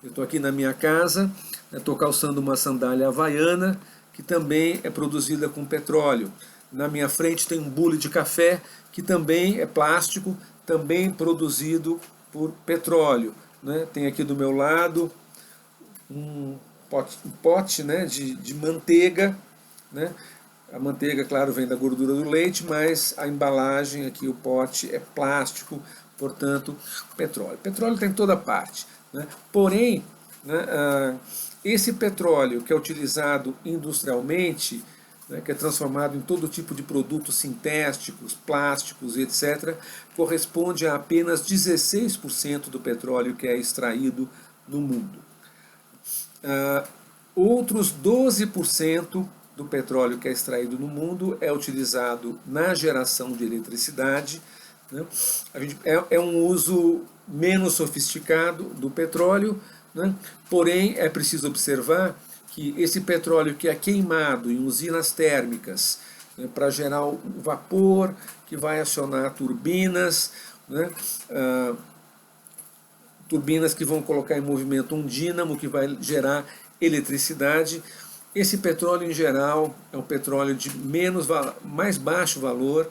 Eu estou aqui na minha casa, estou calçando uma sandália havaiana, que também é produzida com petróleo. Na minha frente tem um bule de café, que também é plástico, também produzido por petróleo. Tem aqui do meu lado um pote de manteiga. A manteiga, claro, vem da gordura do leite, mas a embalagem aqui, o pote, é plástico, portanto, petróleo. Petróleo tem em toda parte. Porém, esse petróleo que é utilizado industrialmente, que é transformado em todo tipo de produtos sintéticos, plásticos, etc., corresponde a apenas 16% do petróleo que é extraído no mundo. Outros 12% do petróleo que é extraído no mundo é utilizado na geração de eletricidade. É um uso menos sofisticado do petróleo, porém é preciso observar que esse petróleo que é queimado em usinas térmicas para gerar o vapor, que vai acionar turbinas, turbinas que vão colocar em movimento um dínamo que vai gerar eletricidade. Esse petróleo em geral é um petróleo de mais baixo valor,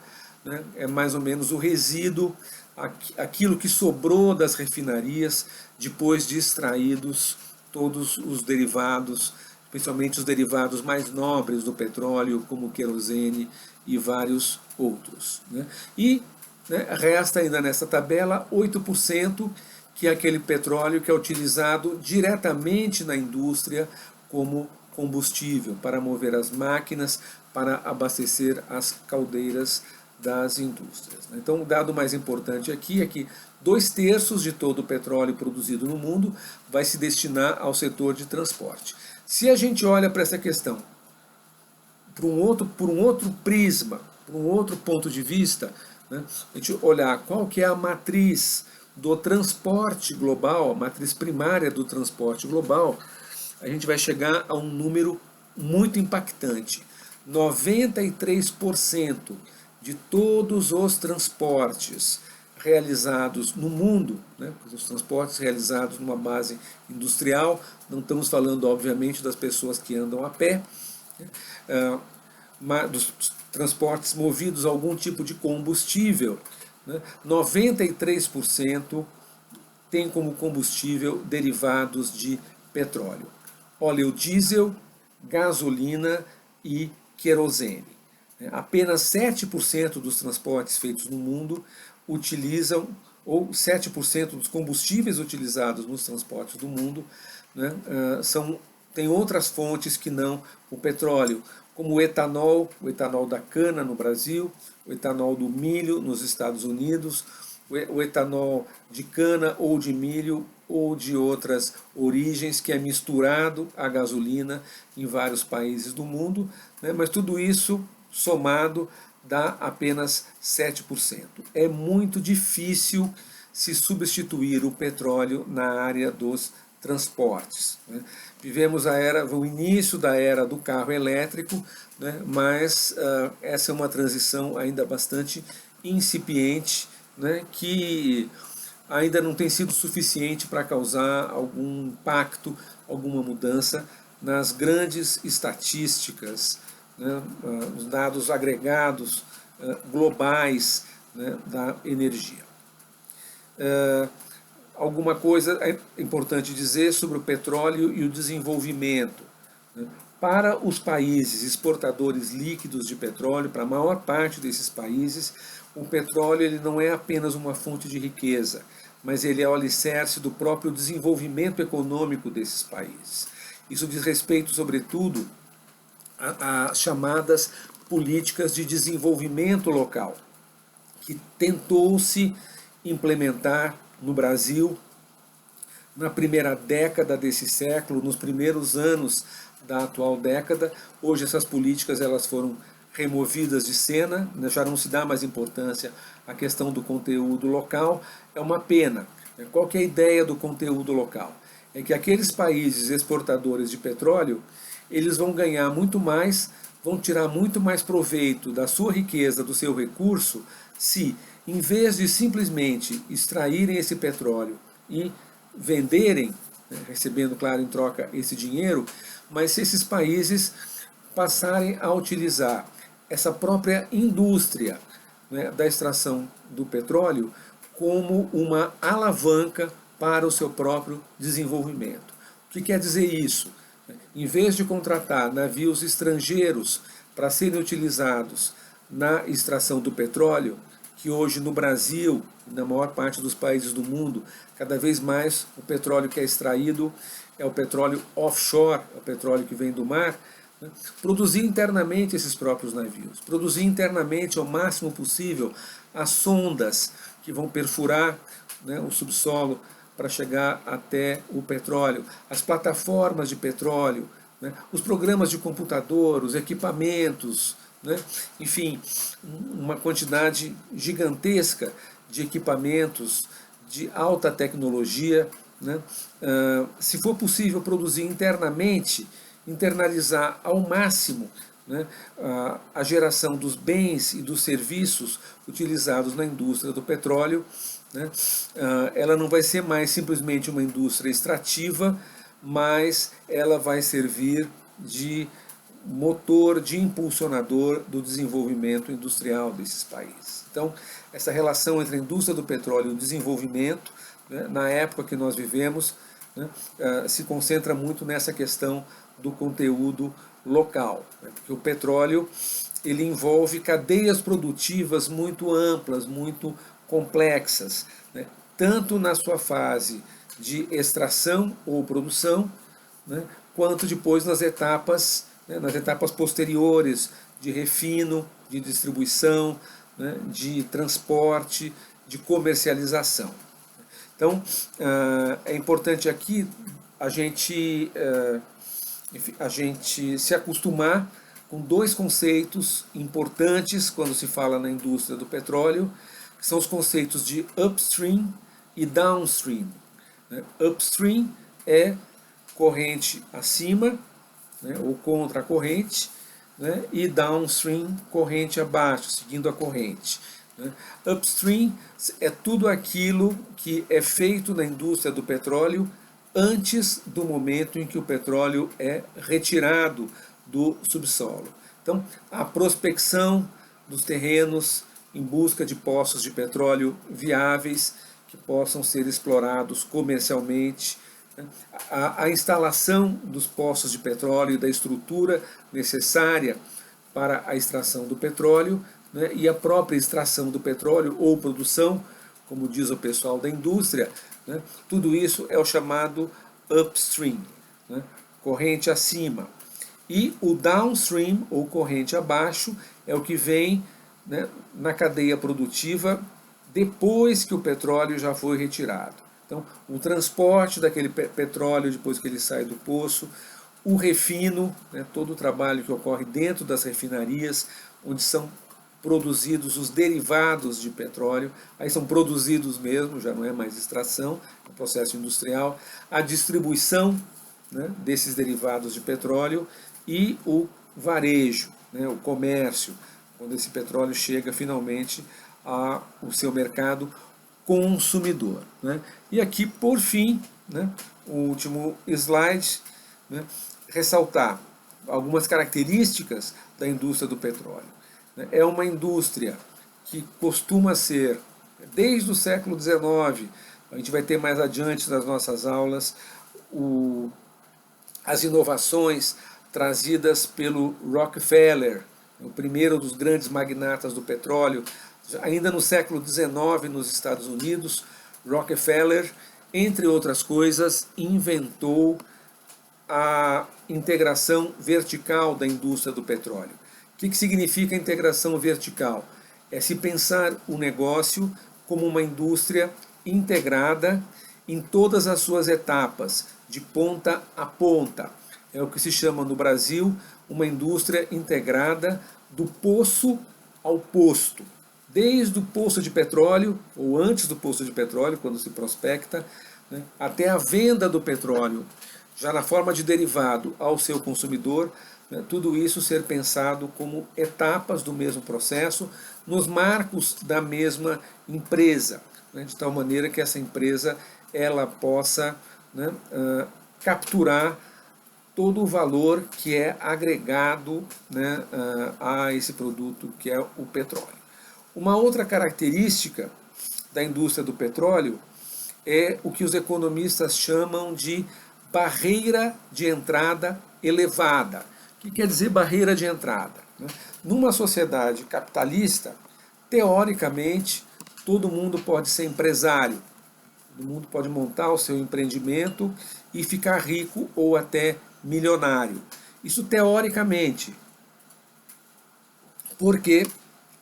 é mais ou menos o resíduo, aquilo que sobrou das refinarias depois de extraídos todos os derivados, principalmente os derivados mais nobres do petróleo, como o querosene e vários outros. E resta ainda nessa tabela 8%, que é aquele petróleo que é utilizado diretamente na indústria como combustível para mover as máquinas, para abastecer as caldeiras das indústrias. Então, o dado mais importante aqui é que 2/3 de todo o petróleo produzido no mundo vai se destinar ao setor de transporte. Se a gente olha para essa questão por um outro prisma, por um outro ponto de vista, né, a gente olhar qual que é a matriz do transporte global, a matriz primária do transporte global, a gente vai chegar a um número muito impactante. 93% de todos os transportes realizados no mundo, né, os transportes realizados numa base industrial, não estamos falando, obviamente, das pessoas que andam a pé, dos transportes movidos a algum tipo de combustível, né, 93% tem como combustível derivados de petróleo, óleo diesel, gasolina e querosene. Apenas 7% dos transportes feitos no mundo utilizam, ou 7% dos combustíveis utilizados nos transportes do mundo, né, tem outras fontes que não o petróleo, como o etanol da cana no Brasil, o etanol do milho nos Estados Unidos, o etanol de cana ou de milho ou de outras origens que é misturado à gasolina em vários países do mundo, né, mas tudo isso somado dá apenas 7%. É muito difícil se substituir o petróleo na área dos transportes, né. Vivemos o início da era do carro elétrico, né, mas essa é uma transição ainda bastante incipiente, né, que ainda não tem sido suficiente para causar algum impacto, alguma mudança nas grandes estatísticas, né, os dados agregados globais, né, da energia. Alguma coisa é importante dizer sobre o petróleo e o desenvolvimento. Para os países exportadores líquidos de petróleo, para a maior parte desses países, o petróleo ele não é apenas uma fonte de riqueza, mas ele é o alicerce do próprio desenvolvimento econômico desses países. Isso diz respeito, sobretudo, às chamadas políticas de desenvolvimento local, que tentou-se implementar no Brasil na primeira década desse século, nos primeiros anos da atual década. Hoje essas políticas elas foram removidas de cena, já não se dá mais importância à questão do conteúdo local. É uma pena. Qual que é a ideia do conteúdo local? É que aqueles países exportadores de petróleo, eles vão ganhar muito mais, vão tirar muito mais proveito da sua riqueza, do seu recurso, se, em vez de simplesmente extraírem esse petróleo e venderem, né, recebendo, claro, em troca esse dinheiro, mas se esses países passarem a utilizar essa própria indústria, né, da extração do petróleo como uma alavanca para o seu próprio desenvolvimento. O que quer dizer isso? Em vez de contratar navios estrangeiros para serem utilizados na extração do petróleo, que hoje no Brasil, na maior parte dos países do mundo, cada vez mais o petróleo que é extraído é o petróleo offshore, é o petróleo que vem do mar, né? Produzir internamente esses próprios navios, produzir internamente ao máximo possível as sondas que vão perfurar, né, o subsolo para chegar até o petróleo, as plataformas de petróleo, né, os programas de computador, os equipamentos, né, enfim, uma quantidade gigantesca de equipamentos de alta tecnologia, né, se for possível produzir internamente, internalizar ao máximo, né, a geração dos bens e dos serviços utilizados na indústria do petróleo, né, ela não vai ser mais simplesmente uma indústria extrativa, mas ela vai servir de motor, de impulsionador do desenvolvimento industrial desses países. Então, essa relação entre a indústria do petróleo e o desenvolvimento, né, na época que nós vivemos, né, se concentra muito nessa questão do conteúdo local, né, porque o petróleo ele envolve cadeias produtivas muito amplas, muito complexas, né, tanto na sua fase de extração ou produção, né, quanto depois nas etapas posteriores de refino, de distribuição, né, de transporte, de comercialização. Então, é importante aqui a gente se acostumar com dois conceitos importantes quando se fala na indústria do petróleo, que são os conceitos de upstream e downstream. Upstream é corrente acima, ou contra a corrente, e downstream, corrente abaixo, seguindo a corrente. Upstream é tudo aquilo que é feito na indústria do petróleo antes do momento em que o petróleo é retirado do subsolo. Então, a prospecção dos terrenos em busca de poços de petróleo viáveis que possam ser explorados comercialmente, a instalação dos poços de petróleo e da estrutura necessária para a extração do petróleo, e a própria extração do petróleo ou produção, como diz o pessoal da indústria, tudo isso é o chamado upstream, corrente acima. E o downstream, ou corrente abaixo, é o que vem na cadeia produtiva depois que o petróleo já foi retirado. Então, o transporte daquele petróleo depois que ele sai do poço, o refino, todo o trabalho que ocorre dentro das refinarias, onde são produzidos os derivados de petróleo, aí são produzidos mesmo, já não é mais extração, é um processo industrial, a distribuição desses derivados de petróleo e o varejo, o comércio, quando esse petróleo chega finalmente ao seu mercado consumidor. E aqui, por fim, o último slide, ressaltar algumas características da indústria do petróleo. É uma indústria que costuma ser, desde o século XIX, a gente vai ter mais adiante nas nossas aulas, as inovações trazidas pelo Rockefeller, o primeiro dos grandes magnatas do petróleo, ainda no século XIX nos Estados Unidos. Rockefeller, entre outras coisas, inventou a integração vertical da indústria do petróleo. O que significa integração vertical? É se pensar o negócio como uma indústria integrada em todas as suas etapas, de ponta a ponta. É o que se chama no Brasil uma indústria integrada do poço ao posto. Desde o poço de petróleo, ou antes do poço de petróleo, quando se prospecta, até a venda do petróleo, já na forma de derivado ao seu consumidor, tudo isso ser pensado como etapas do mesmo processo, nos marcos da mesma empresa, de tal maneira que essa empresa ela possa capturar todo o valor que é agregado a esse produto que é o petróleo. Uma outra característica da indústria do petróleo é o que os economistas chamam de barreira de entrada elevada. O que quer dizer barreira de entrada? Numa sociedade capitalista, teoricamente, todo mundo pode ser empresário, todo mundo pode montar o seu empreendimento e ficar rico ou até milionário. Isso teoricamente, porque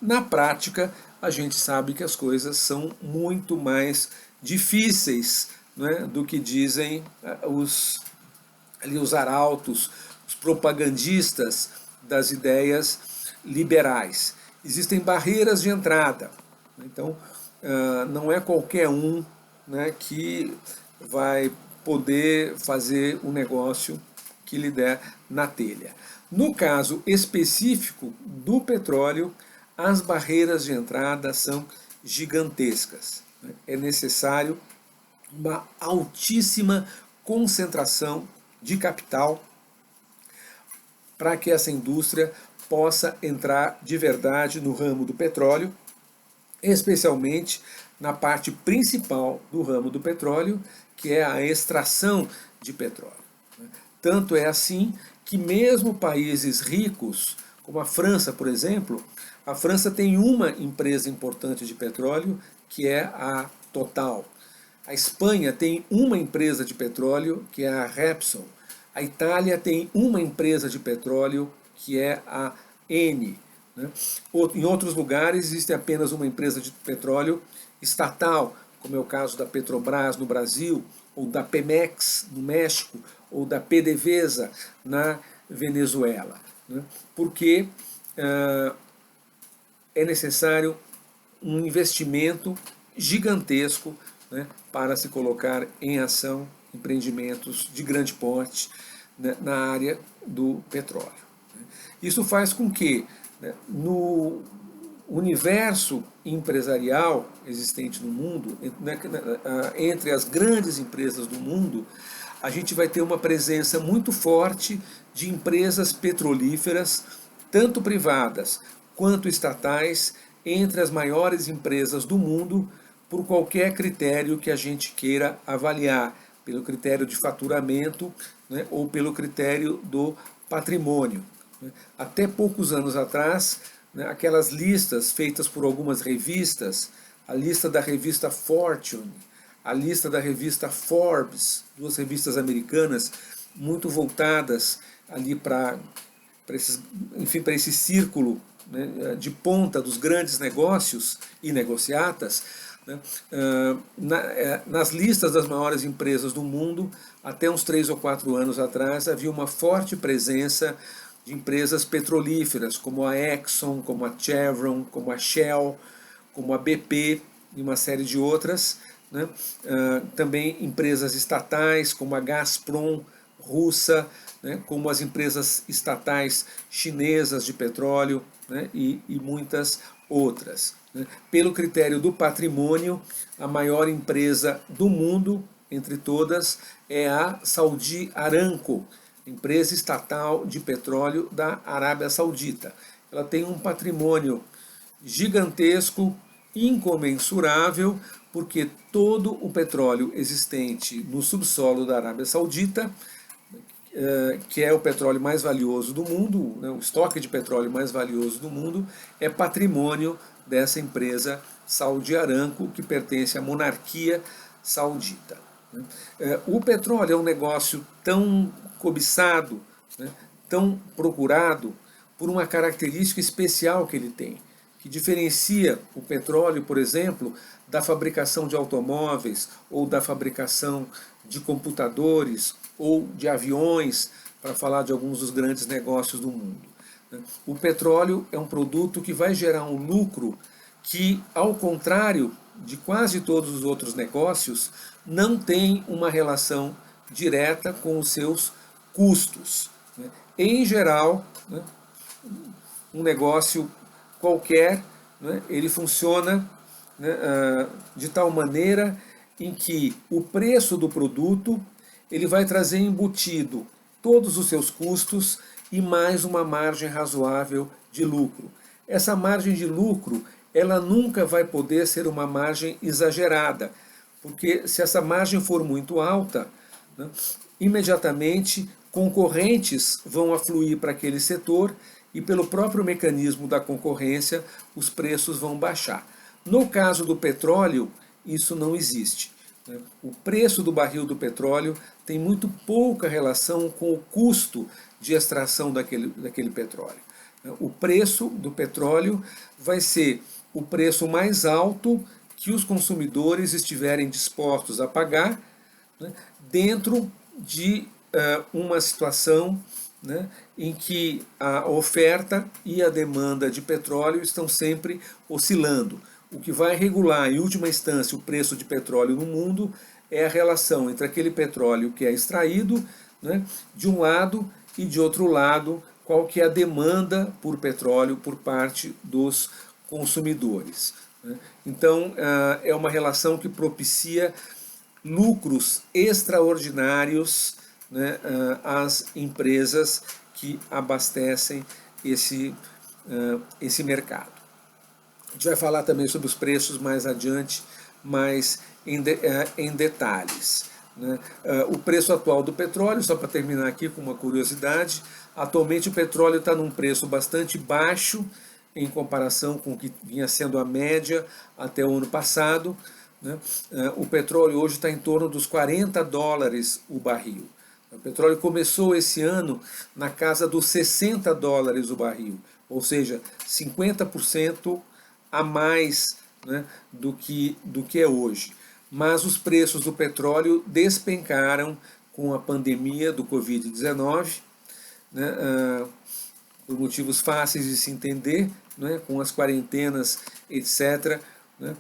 na prática a gente sabe que as coisas são muito mais difíceis do que dizem os arautos, os propagandistas das ideias liberais. Existem barreiras de entrada. Então, não é qualquer um que vai poder fazer um negócio que lhe der na telha. No caso específico do petróleo, as barreiras de entrada são gigantescas. É necessário uma altíssima concentração de capital para que essa indústria possa entrar de verdade no ramo do petróleo, especialmente na parte principal do ramo do petróleo, que é a extração de petróleo. Tanto é assim que mesmo países ricos, como a França, por exemplo, a França tem uma empresa importante de petróleo, que é a Total. A Espanha tem uma empresa de petróleo, que é a Repsol. A Itália tem uma empresa de petróleo, que é a Eni. Em outros lugares existe apenas uma empresa de petróleo estatal, como é o caso da Petrobras no Brasil, ou da Pemex no México, ou da PDVSA na Venezuela. né, porque é necessário um investimento gigantesco, né, para se colocar em ação empreendimentos de grande porte, né, na área do petróleo. Isso faz com que, né, no universo empresarial existente no mundo, né, entre as grandes empresas do mundo, a gente vai ter uma presença muito forte de empresas petrolíferas, tanto privadas quanto estatais, entre as maiores empresas do mundo, por qualquer critério que a gente queira avaliar, pelo critério de faturamento, né, ou pelo critério do patrimônio. Até poucos anos atrás, né, aquelas listas feitas por algumas revistas, a lista da revista Fortune, a lista da revista Forbes, duas revistas americanas muito voltadas ali para esse círculo, né, de ponta dos grandes negócios e negociatas, né, nas listas das maiores empresas do mundo, até uns 3 ou 4 anos atrás, havia uma forte presença de empresas petrolíferas, como a Exxon, como a Chevron, como a Shell, como a BP e uma série de outras, né? Também empresas estatais, como a Gazprom russa, né? Como as empresas estatais chinesas de petróleo, né? e muitas outras. Né? Pelo critério do patrimônio, a maior empresa do mundo, entre todas, é a Saudi Aramco, empresa estatal de petróleo da Arábia Saudita. Ela tem um patrimônio gigantesco, incomensurável, porque todo o petróleo existente no subsolo da Arábia Saudita, que é o petróleo mais valioso do mundo, né, o estoque de petróleo mais valioso do mundo, é patrimônio dessa empresa Saudi Aramco, que pertence à monarquia saudita. O petróleo é um negócio tão cobiçado, né, tão procurado, por uma característica especial que ele tem, que diferencia o petróleo, por exemplo, da fabricação de automóveis, ou da fabricação de computadores, ou de aviões, para falar de alguns dos grandes negócios do mundo. O petróleo é um produto que vai gerar um lucro que, ao contrário de quase todos os outros negócios, não tem uma relação direta com os seus custos. Em geral, um negócio qualquer, ele funciona, de tal maneira em que o preço do produto ele vai trazer embutido todos os seus custos e mais uma margem razoável de lucro. Essa margem de lucro, ela nunca vai poder ser uma margem exagerada, porque se essa margem for muito alta, imediatamente concorrentes vão afluir para aquele setor e, pelo próprio mecanismo da concorrência, os preços vão baixar. No caso do petróleo, isso não existe. O preço do barril do petróleo tem muito pouca relação com o custo de extração daquele petróleo. O preço do petróleo vai ser o preço mais alto que os consumidores estiverem dispostos a pagar, dentro de uma situação, em que a oferta e a demanda de petróleo estão sempre oscilando. O que vai regular, em última instância, o preço de petróleo no mundo é a relação entre aquele petróleo que é extraído, de um lado, e de outro lado, qual que é a demanda por petróleo por parte dos consumidores. Então, é uma relação que propicia lucros extraordinários, às empresas que abastecem esse mercado. A gente vai falar também sobre os preços mais adiante, mas em detalhes. O preço atual do petróleo, só para terminar aqui com uma curiosidade, atualmente o petróleo está num preço bastante baixo em comparação com o que vinha sendo a média até o ano passado. O petróleo hoje está em torno dos $40 o barril. O petróleo começou esse ano na casa dos $60 o barril, ou seja, 50% a mais, do que é hoje. Mas os preços do petróleo despencaram com a pandemia do Covid-19, por motivos fáceis de se entender, né, com as quarentenas, etc., né,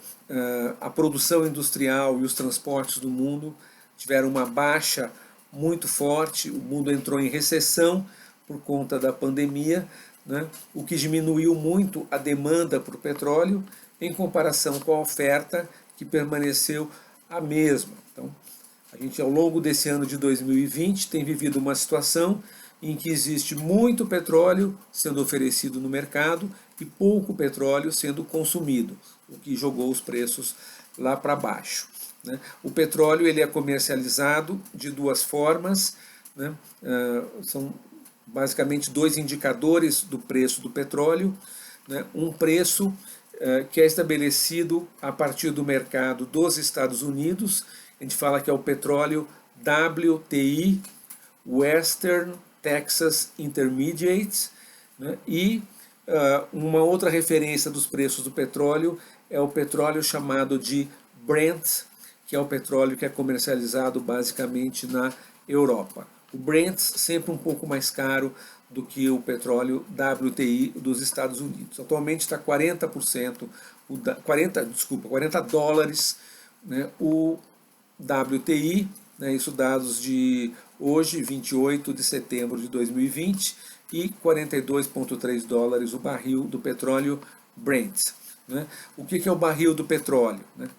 a produção industrial e os transportes do mundo tiveram uma baixa muito forte, o mundo entrou em recessão por conta da pandemia, né, o que diminuiu muito a demanda por petróleo em comparação com a oferta, que permaneceu a mesma. Então, a gente, ao longo desse ano de 2020, tem vivido uma situação em que existe muito petróleo sendo oferecido no mercado e pouco petróleo sendo consumido, o que jogou os preços lá para baixo. Né? O petróleo ele é comercializado de duas formas, né? São basicamente dois indicadores do preço do petróleo, né? Um preço que é estabelecido a partir do mercado dos Estados Unidos, a gente fala que é o petróleo WTI, Western Texas Intermediate, né? E uma outra referência dos preços do petróleo é o petróleo chamado de Brent, que é o petróleo que é comercializado basicamente na Europa. O Brent sempre um pouco mais caro do que o petróleo WTI dos Estados Unidos. Atualmente está 40 dólares, né, o WTI, né, isso dados de hoje, 28 de setembro de 2020, e 42,3 dólares o barril do petróleo Brent. Né? O que é o barril do petróleo? Né?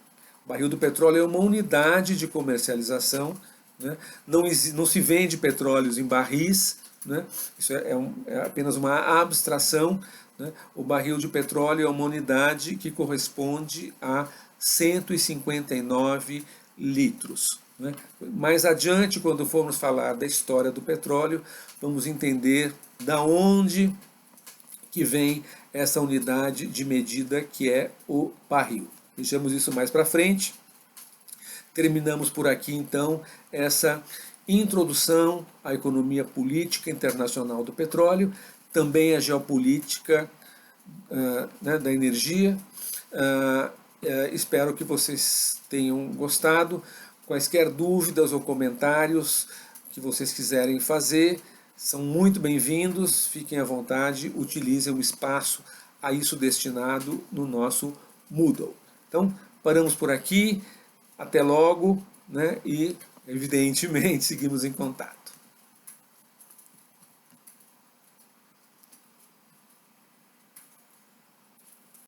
O barril do petróleo é uma unidade de comercialização, né? Não se vende petróleos em barris, né? Isso é apenas uma abstração. Né? O barril de petróleo é uma unidade que corresponde a 159 litros. Né? Mais adiante, quando formos falar da história do petróleo, vamos entender da onde que vem essa unidade de medida que é o barril. Deixamos isso mais para frente. Terminamos por aqui, então, essa introdução à economia política internacional do petróleo, também a geopolítica né, da energia. Espero que vocês tenham gostado. Quaisquer dúvidas ou comentários que vocês quiserem fazer, são muito bem-vindos. Fiquem à vontade, utilizem o espaço a isso destinado no nosso Moodle. Então, paramos por aqui. Até logo, né? E, evidentemente, seguimos em contato.